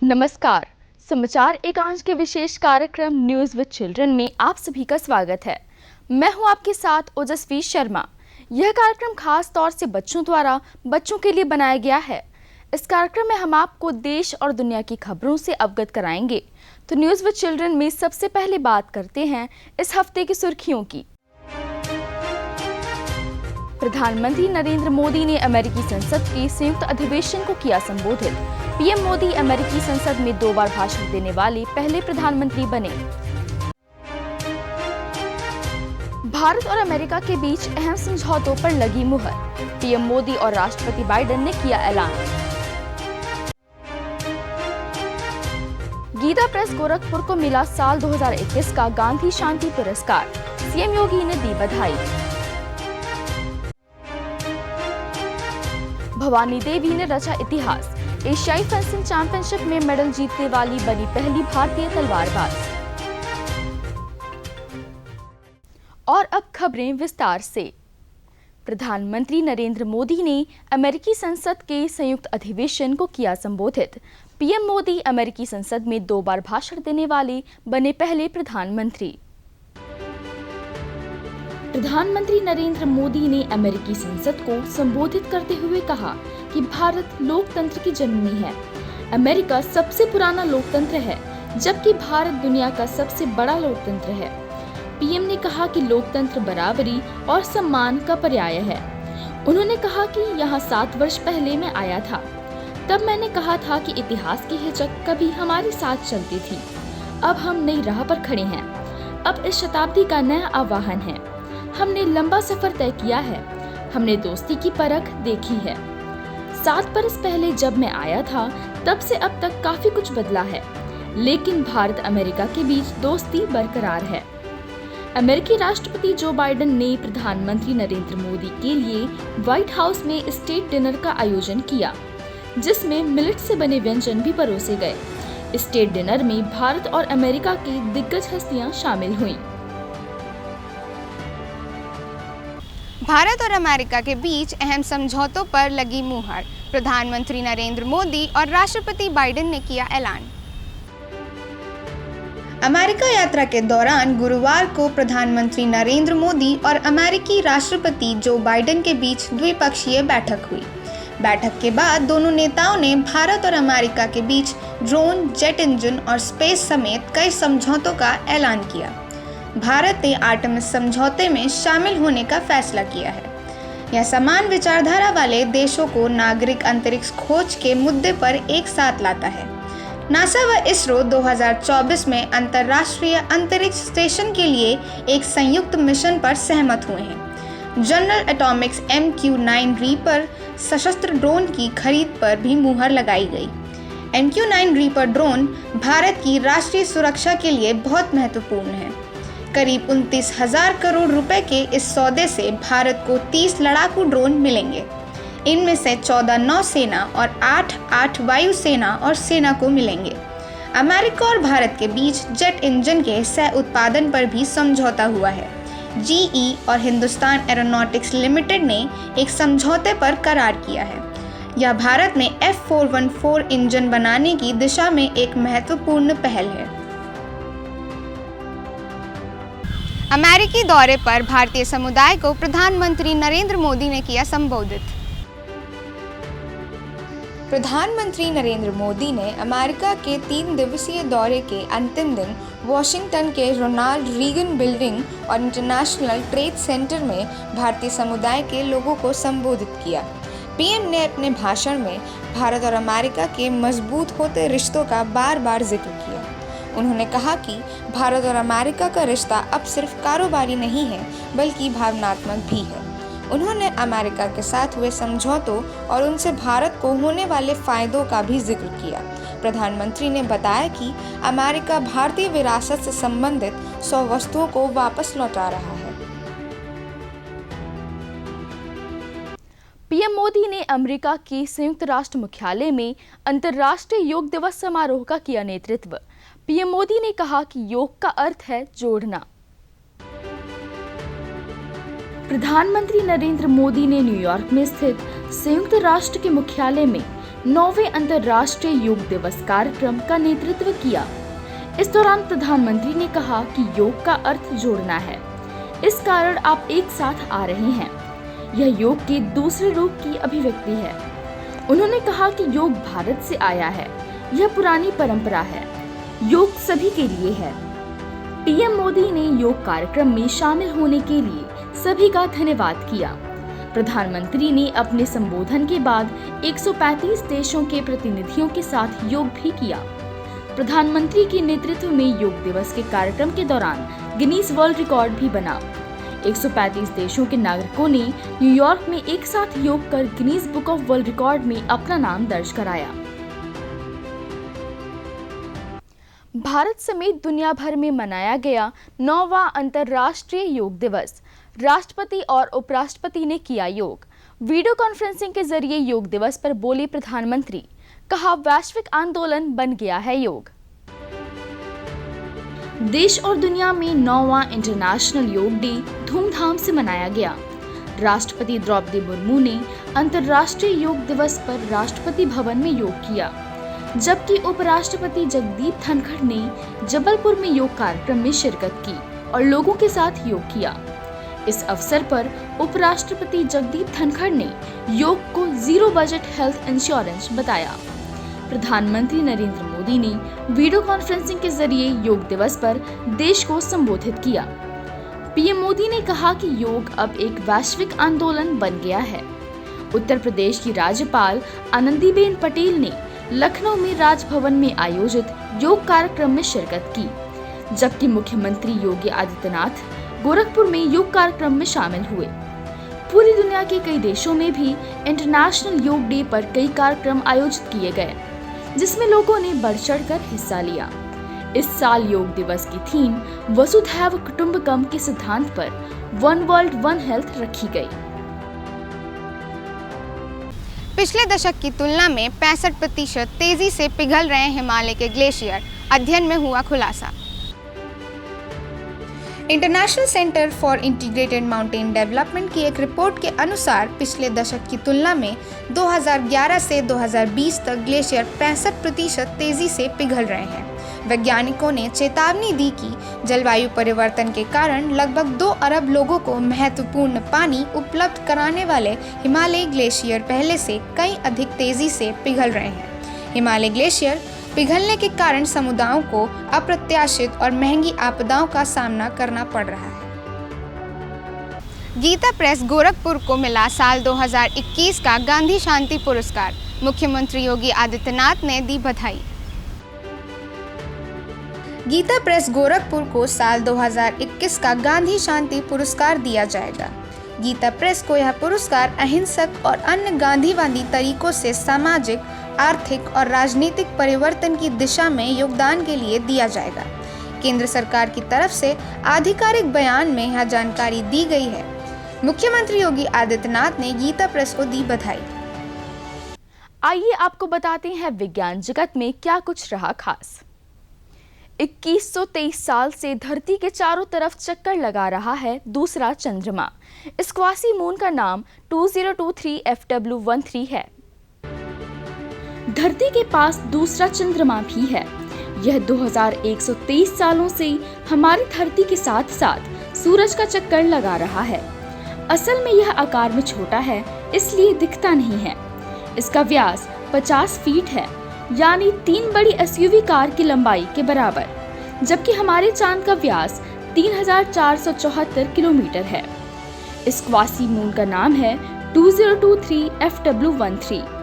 नमस्कार। समाचार एकांश के विशेष कार्यक्रम न्यूज विद चिल्ड्रन में आप सभी का स्वागत है। मैं हूं आपके साथ ओजस्वी शर्मा। यह कार्यक्रम खास तौर से बच्चों द्वारा बच्चों के लिए बनाया गया है। इस कार्यक्रम में हम आपको देश और दुनिया की खबरों से अवगत कराएंगे। तो न्यूज विद चिल्ड्रन में सबसे पहले बात करते हैं इस हफ्ते की सुर्खियों की। प्रधानमंत्री नरेंद्र मोदी ने अमेरिकी संसद के संयुक्त अधिवेशन को किया संबोधित। पीएम मोदी अमेरिकी संसद में 2 बार भाषण देने वाले पहले प्रधानमंत्री बने। भारत और अमेरिका के बीच अहम समझौतों पर लगी मुहर। पीएम मोदी और राष्ट्रपति बाइडेन ने किया ऐलान। गीता प्रेस गोरखपुर को मिला साल 2021 का गांधी शांति पुरस्कार। सीएम योगी ने दी बधाई। भवानी देवी ने रचा इतिहास। एशियाई फेंसिंग चैंपियनशिप में मेडल जीतने वाली बनी पहली भारतीय तलवारबाज। और अब खबरें विस्तार से। प्रधानमंत्री नरेंद्र मोदी ने अमेरिकी संसद के संयुक्त अधिवेशन को किया संबोधित। पीएम मोदी अमेरिकी संसद में 2 बार भाषण देने वाले बने पहले प्रधानमंत्री। प्रधानमंत्री नरेंद्र मोदी ने अमेरिकी संसद को संबोधित करते हुए कहा कि भारत लोकतंत्र की जननी है। अमेरिका सबसे पुराना लोकतंत्र है, जबकि भारत दुनिया का सबसे बड़ा लोकतंत्र है। पीएम ने कहा कि लोकतंत्र बराबरी और सम्मान का पर्याय है। उन्होंने कहा कि यहाँ 7 वर्ष पहले मैं आया था। तब मैंने कहा था कि इतिहास की हिचक कभी हमारे साथ चलती थी। अब हम नई राह पर खड़े हैं। अब इस शताब्दी का नया आह्वान है। हमने लंबा सफर तय किया है। हमने दोस्ती की परख देखी है। 7 बरस पहले जब मैं आया था, तब से अब तक काफी कुछ बदला है, लेकिन भारत अमेरिका के बीच दोस्ती बरकरार है। अमेरिकी राष्ट्रपति जो बाइडेन ने प्रधानमंत्री नरेंद्र मोदी के लिए व्हाइट हाउस में स्टेट डिनर का आयोजन किया, जिसमें मिलेट से बने व्यंजन भी परोसे गए। स्टेट डिनर में भारत और अमेरिका की दिग्गज हस्तियां शामिल हुईं। भारत और अमेरिका के बीच अहम समझौतों पर लगी मुहर। प्रधानमंत्री नरेंद्र मोदी और राष्ट्रपति बाइडेन ने किया ऐलान। अमेरिका यात्रा के दौरान गुरुवार को प्रधानमंत्री नरेंद्र मोदी और अमेरिकी राष्ट्रपति जो बाइडेन के बीच द्विपक्षीय बैठक हुई। बैठक के बाद दोनों नेताओं ने भारत और अमेरिका के बीच ड्रोन, जेट इंजन और स्पेस समेत कई समझौतों का ऐलान किया। भारत ने आर्टेमिस समझौते में शामिल होने का फैसला किया है। यह समान विचारधारा वाले देशों को नागरिक अंतरिक्ष खोज के मुद्दे पर एक साथ लाता है। नासा व इसरो 2024 में अंतर्राष्ट्रीय अंतरिक्ष स्टेशन के लिए एक संयुक्त मिशन पर सहमत हुए हैं। जनरल एटॉमिक्स MQ-9 रीपर सशस्त्र ड्रोन की खरीद पर भी मुहर लगाई गई। MQ-9 रीपर ड्रोन भारत की राष्ट्रीय सुरक्षा के लिए बहुत महत्वपूर्ण है। करीब 29,000 करोड़ रुपए के इस सौदे से भारत को 30 लड़ाकू ड्रोन मिलेंगे। इनमें से 14 नौसेना और 8 वायुसेना और सेना को मिलेंगे। अमेरिका और भारत के बीच जेट इंजन के सह उत्पादन पर भी समझौता हुआ है। GE और हिंदुस्तान एरोनॉटिक्स लिमिटेड ने एक समझौते पर करार किया है। यह भारत में F414 इंजन बनाने की दिशा में एक महत्वपूर्ण पहल है। अमेरिकी दौरे पर भारतीय समुदाय को प्रधानमंत्री नरेंद्र मोदी ने किया संबोधित। प्रधानमंत्री नरेंद्र मोदी ने अमेरिका के 3 दिवसीय दौरे के अंतिम दिन वॉशिंगटन के रोनाल्ड रीगन बिल्डिंग और इंटरनेशनल ट्रेड सेंटर में भारतीय समुदाय के लोगों को संबोधित किया। पीएम ने अपने भाषण में भारत और अमेरिका के मजबूत होते रिश्तों का बार बार जिक्र किया। उन्होंने कहा कि भारत और अमेरिका का रिश्ता अब सिर्फ कारोबारी नहीं है, बल्कि भावनात्मक भी है। उन्होंने अमेरिका के साथ हुए समझौतों और उनसे भारत को होने वाले फायदों का भी जिक्र किया। प्रधानमंत्री ने बताया कि अमेरिका भारतीय विरासत से संबंधित 100 वस्तुओं को वापस लौटा रहा है। पीएम मोदी ने अमेरिका के संयुक्त राष्ट्र मुख्यालय में अंतर्राष्ट्रीय योग दिवस समारोह का किया नेतृत्व। पीएम मोदी ने कहा कि योग का अर्थ है जोड़ना। प्रधानमंत्री नरेंद्र मोदी ने न्यूयॉर्क में स्थित संयुक्त राष्ट्र के मुख्यालय में 9वें अंतर्राष्ट्रीय योग दिवस कार्यक्रम का नेतृत्व किया। इस दौरान प्रधानमंत्री ने कहा कि योग का अर्थ जोड़ना है, इस कारण आप एक साथ आ रहे हैं। यह योग के दूसरे रूप की अभिव्यक्ति है। उन्होंने कहा कि योग भारत से आया है, यह पुरानी परंपरा है, योग सभी के लिए है। पीएम मोदी ने योग कार्यक्रम में शामिल होने के लिए सभी का धन्यवाद किया। प्रधानमंत्री ने अपने संबोधन के बाद 135 देशों के प्रतिनिधियों के साथ योग भी किया। प्रधानमंत्री के नेतृत्व में योग दिवस के कार्यक्रम के दौरान गिनीज वर्ल्ड रिकॉर्ड भी बना। 135 देशों के नागरिकों ने न्यूयॉर्क में एक साथ योग कर Guinness book of world record में अपना नाम दर्ज कराया। भारत समेत दुनिया भर में मनाया गया 9वां अंतर्राष्ट्रीय योग दिवस। राष्ट्रपति और उपराष्ट्रपति ने किया योग। वीडियो कॉन्फ्रेंसिंग के जरिए योग दिवस पर बोले प्रधानमंत्री, कहा वैश्विक आंदोलन बन गया है योग। देश और दुनिया में 9वां इंटरनेशनल योग डे धूमधाम से मनाया गया। राष्ट्रपति द्रौपदी मुर्मू ने अंतर्राष्ट्रीय योग दिवस पर राष्ट्रपति भवन में योग किया, जबकि उपराष्ट्रपति जगदीप धनखड़ ने जबलपुर में योग कार्यक्रम में शिरकत की और लोगों के साथ योग किया। इस अवसर पर उपराष्ट्रपति जगदीप धनखड़ ने योग को जीरो बजट हेल्थ इंश्योरेंस बताया। प्रधानमंत्री नरेंद्र मोदी ने वीडियो कॉन्फ्रेंसिंग के जरिए योग दिवस पर देश को संबोधित किया। पीएम मोदी ने कहा कि योग अब एक वैश्विक आंदोलन बन गया है। उत्तर प्रदेश की राज्यपाल आनंदीबेन पटेल ने लखनऊ में राजभवन में आयोजित योग कार्यक्रम में शिरकत की, जबकि मुख्यमंत्री योगी आदित्यनाथ गोरखपुर में योग कार्यक्रम में शामिल हुए। पूरी दुनिया के कई देशों में भी इंटरनेशनल योग डे पर कई कार्यक्रम आयोजित किए गए, जिसमें लोगों ने बढ़ चढ़कर हिस्सा लिया। इस साल योग दिवस की थीम वसुधैव कुटुंबकम के सिद्धांत पर वन वर्ल्ड वन हेल्थ रखी गई। पिछले दशक की तुलना में 65% तेजी से पिघल रहे हिमालय के ग्लेशियर, अध्ययन में हुआ खुलासा। International centre for integrated mountain development की एक रिपोर्ट के अनुसार पिछले दशक की तुलना में 2011 से 2020 तक ग्लेशियर 65% तेजी से पिघल रहे हैं। वैज्ञानिकों ने चेतावनी दी कि जलवायु परिवर्तन के कारण लगभग 2 अरब लोगों को महत्वपूर्ण पानी उपलब्ध कराने वाले हिमालय ग्लेशियर पहले से कई अधिक तेजी से पिघल रहे हैं। हिमालय ग्लेशियर पिघलने के कारण समुदायों को अप्रत्याशित और महंगी आपदाओं का सामना करना पड़ रहा है। गीता प्रेस गोरखपुर को मिला साल 2021 का गांधी शांति पुरस्कार। मुख्यमंत्री योगी आदित्यनाथ ने दी बधाई। गीता प्रेस गोरखपुर को साल 2021 का गांधी शांति पुरस्कार दिया जाएगा। गीता प्रेस को यह पुरस्कार अहिंसक और अन्य गांधीवादी तरीकों से सामाजिक, आर्थिक और राजनीतिक परिवर्तन की दिशा में योगदान के लिए दिया जाएगा। केंद्र सरकार की तरफ से आधिकारिक बयान में यह जानकारी दी गई है। मुख्यमंत्री योगी आदित्यनाथ ने गीता प्रेस को दी बधाई। आइए आपको बताते हैं विज्ञान जगत में क्या कुछ रहा खास। 2123 साल से धरती के चारों तरफ चक्कर लगा रहा है दूसरा चंद्रमा। इस क्वासी मून का नाम 2023 FW13 है। धरती के पास दूसरा चंद्रमा भी है। यह 2123 सालों से हमारी धरती के साथ साथ सूरज का चक्कर लगा रहा है। असल में यह आकार में छोटा है, इसलिए दिखता नहीं है। इसका व्यास 50 फीट है, यानी 3 बड़ी SUV कार की लंबाई के बराबर, जबकि हमारे चांद का व्यास 3474 किलोमीटर है। इस क्वासी मून का नाम है 2023 FW13।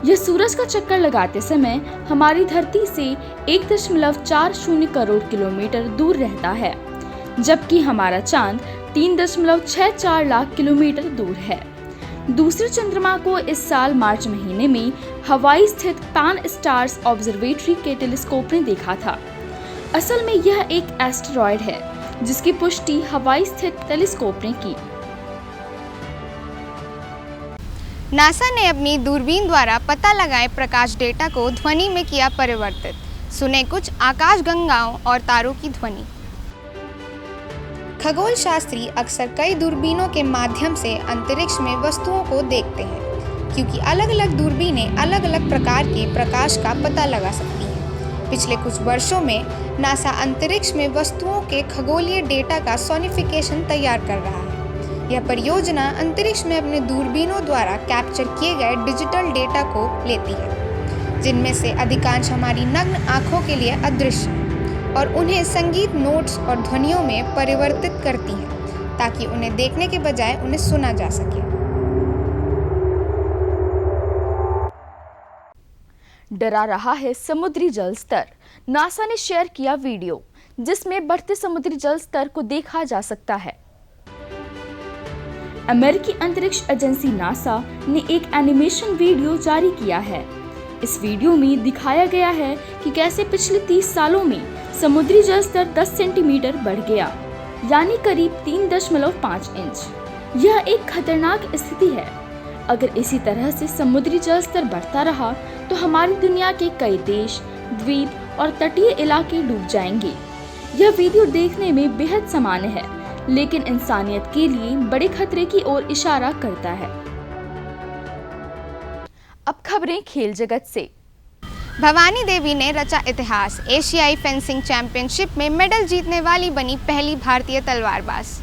यह सूरज का चक्कर लगाते समय हमारी धरती से 1.40 करोड़ किलोमीटर दूर रहता है, जबकि हमारा चांद 3.64 लाख किलोमीटर दूर है। दूसरे चंद्रमा को इस साल मार्च महीने में हवाई स्थित पैन स्टार्स ऑब्जर्वेटरी के टेलीस्कोप ने देखा था। असल में यह एक एस्टेरॉयड है, जिसकी पुष्टि हवाई स्थित टेलीस्कोप ने की। नासा ने अपनी दूरबीन द्वारा पता लगाए प्रकाश डेटा को ध्वनि में किया परिवर्तित। सुने कुछ आकाशगंगाओं और तारों की ध्वनि। खगोल शास्त्री अक्सर कई दूरबीनों के माध्यम से अंतरिक्ष में वस्तुओं को देखते हैं। क्योंकि अलग अलग दूरबीनें अलग अलग प्रकार के प्रकाश का पता लगा सकती हैं। पिछले कुछ वर्षों में नासा अंतरिक्ष में वस्तुओं के खगोलीय डेटा का सोनिफिकेशन तैयार कर रहा है। यह परियोजना अंतरिक्ष में अपने दूरबीनों द्वारा कैप्चर किए गए डिजिटल डेटा को लेती है, जिनमें से अधिकांश हमारी नग्न आँखों के लिए अदृश्य हैं, और उन्हें संगीत नोट्स और ध्वनियों में परिवर्तित करती हैं ताकि उन्हें देखने के बजाय उन्हें सुना जा सके। डरा रहा है समुद्री जल स्तर। नासा ने शेयर किया वीडियो जिसमें बढ़ते समुद्री जल स्तर को देखा जा सकता है। अमेरिकी अंतरिक्ष एजेंसी नासा ने एक एनिमेशन वीडियो जारी किया है। इस वीडियो में दिखाया गया है कि कैसे पिछले 30 सालों में समुद्री जल स्तर 10 सेंटीमीटर बढ़ गया, यानी करीब 3.5 इंच। यह एक खतरनाक स्थिति है। अगर इसी तरह से समुद्री जल स्तर बढ़ता रहा तो हमारी दुनिया के कई देश, द्वीप और तटीय इलाके डूब जाएंगे। यह वीडियो देखने में बेहद सामान्य है, लेकिन इंसानियत के लिए बड़े खतरे की ओर इशारा करता है। अब खबरें खेल जगत से। भवानी देवी ने रचा इतिहास। एशियाई फेंसिंग चैंपियनशिप में मेडल जीतने वाली बनी पहली भारतीय तलवारबाज।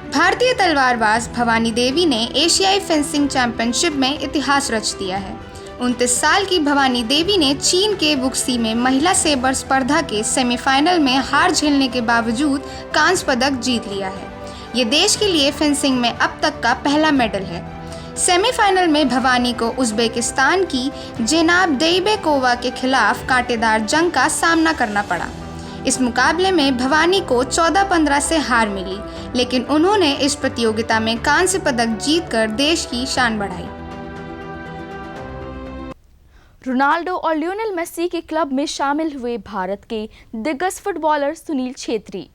भारतीय तलवारबाज भवानी देवी ने एशियाई फेंसिंग चैंपियनशिप में इतिहास रच दिया है। 29 साल की भवानी देवी ने चीन के वुक्सी में महिला सेबर स्पर्धा के सेमीफाइनल में हार झेलने के बावजूद कांस्य पदक जीत लिया है। ये देश के लिए फेंसिंग में अब तक का पहला मेडल है। सेमीफाइनल में भवानी को उज़्बेकिस्तान की जेनाब देइबेकोवा के खिलाफ कांटेदार जंग का सामना करना पड़ा। इस मुकाबले में भवानी को 14-15 से हार मिली, लेकिन उन्होंने इस प्रतियोगिता में कांस्य पदक जीतकर देश की शान बढ़ाई। रोनाल्डो और लियोनेल मेसी के क्लब में शामिल हुए भारत के दिग्गज फुटबॉलर सुनील छेत्री।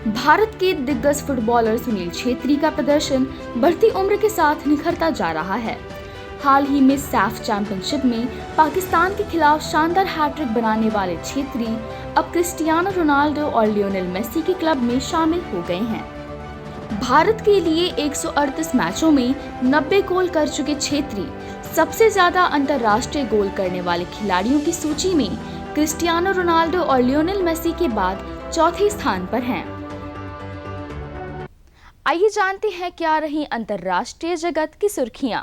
भारत के दिग्गज फुटबॉलर सुनील छेत्री का प्रदर्शन बढ़ती उम्र के साथ निखरता जा रहा है। हाल ही में सैफ चैंपियनशिप में पाकिस्तान के खिलाफ शानदार हैट्रिक बनाने वाले छेत्री अब क्रिस्टियानो रोनाल्डो और लियोनेल मेसी के क्लब में शामिल हो गए हैं। भारत के लिए 138 मैचों में 90 गोल कर चुके छेत्री सबसे ज्यादा अंतर्राष्ट्रीय गोल करने वाले खिलाड़ियों की सूची में क्रिस्टियानो रोनाल्डो और लियोनेल मेसी के बाद चौथे स्थान पर हैं। आइए जानते हैं क्या रही अंतर्राष्ट्रीय जगत की सुर्खियां।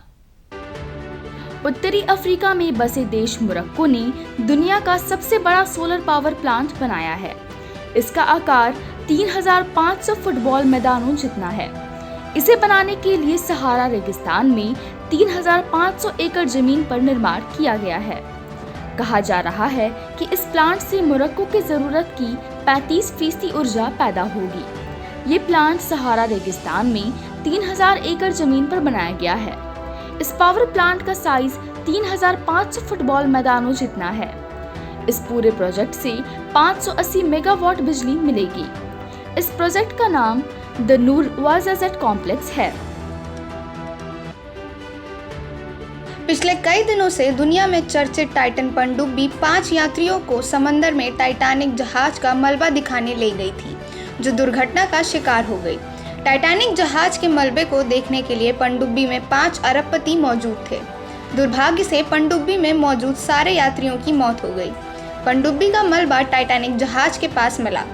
उत्तरी अफ्रीका में बसे देश मोरक्को ने दुनिया का सबसे बड़ा सोलर पावर प्लांट बनाया है। इसका आकार 3500 फुटबॉल मैदानों जितना है। इसे बनाने के लिए सहारा रेगिस्तान में 3500 एकड़ जमीन पर निर्माण किया गया है। कहा जा रहा है कि इस प्लांट से मोरक्को की जरूरत की 35% ऊर्जा पैदा होगी। ये प्लांट सहारा रेगिस्तान में 3000 एकड़ जमीन पर बनाया गया है। इस पावर प्लांट का साइज 3500 फुटबॉल मैदानों जितना है। इस पूरे प्रोजेक्ट से 580 मेगावाट बिजली मिलेगी। इस प्रोजेक्ट का नाम द नूर वाज़ाज़ेट कॉम्प्लेक्स है। पिछले कई दिनों से दुनिया में चर्चित टाइटन पनडुब्बी 5 यात्रियों को समंदर में टाइटैनिक जहाज का मलबा दिखाने ले गई थी, जो दुर्घटना का शिकार हो गई। टाइटैनिक जहाज के मलबे को देखने के लिए पनडुब्बी में 5 अरबपति मौजूद थे। दुर्भाग्य से पनडुब्बी में मौजूद सारे यात्रियों की मौत हो गई। पनडुब्बी का मलबा टाइटैनिक जहाज के पास मिला।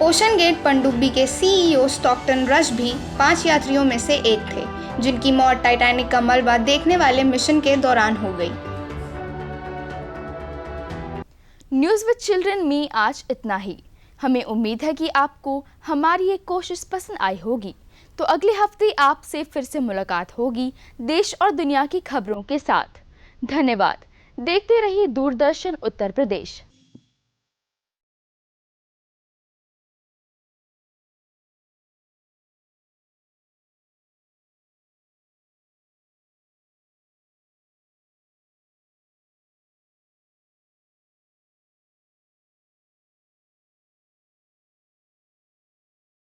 ओशन गेट पनडुब्बी के CEO स्टॉकटन रश भी 5 यात्रियों में से एक थे, जिनकी मौत टाइटैनिक का मलबा देखने वाले मिशन के दौरान हो गई। न्यूज़ विद चिल्ड्रन में आज इतना ही। हमें उम्मीद है कि आपको हमारी ये कोशिश पसंद आई होगी। तो अगले हफ्ते आपसे फिर से मुलाकात होगी देश और दुनिया की खबरों के साथ। धन्यवाद। देखते रहिए दूरदर्शन उत्तर प्रदेश।